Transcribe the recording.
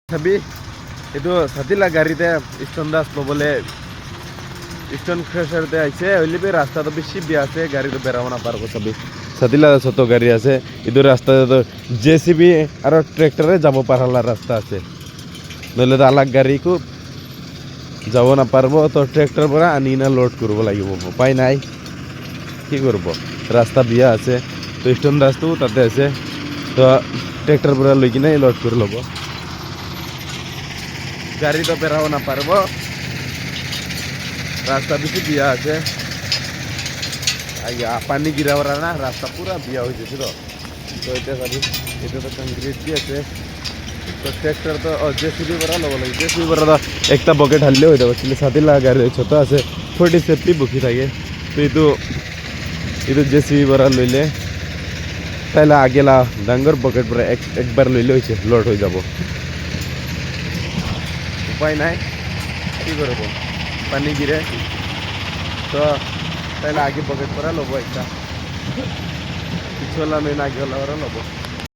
চাবি এইটো ছাতিলা গাড়ীতে ষ্টন দাস ল'বলৈ ষ্টন ক্ৰেচাৰতে আহিছে হইলে ৰাস্তাটো বেছি বেয়া আছে গাড়ীটো বেৰাব নাপাৰব চাবি ছাতিলা ছোট গাড়ী আছে এইটো ৰাস্তাটো জেচিবি আৰু ট্ৰেক্টৰে যাব পাৰলা ৰাস্তা আছে নহ'লে আলাগ গাড়ীকো যাব নাপাৰব তো ট্ৰেক্টৰ পৰা আনি কিনে লোড কৰিব লাগিব উপায় নাই কি কৰিব ৰাস্তা বিয়া আছে তো ষ্টন দাসটো তাতে আছে তো ট্ৰেক্টৰ পৰা লৈ কিনে লোড কৰি ল'ব গাড়ি তো বেরাব না পারব রাস্তা বেশি বিয়া আছে পানি গিরাবার না রাস্তা পুরা বিয়া হয়ে গেছিল তো এটা চাবি এটা তো কংক্রিট দিয়ে আছে তো ট্রেক্টর তো জেসিবি বড়া লব লাগে জেসিবি বড়া তো একটা বকেট হারলে হয়ে যাবে ছাতি লাগার ছোট আছে 40 সেফটি বুকি থাকে তো ಇದು জেসিবি বড়া লইলে তাহলে আগেলা ডাঙ্গর বকেট বড়া একবার লইলে হয়েছে লোড হয়ে যাব উপায় নাই কি করব পানি গিরে তো তাহলে আগে পকেট করা লব একটা পিছলা নই না আগে হলা লব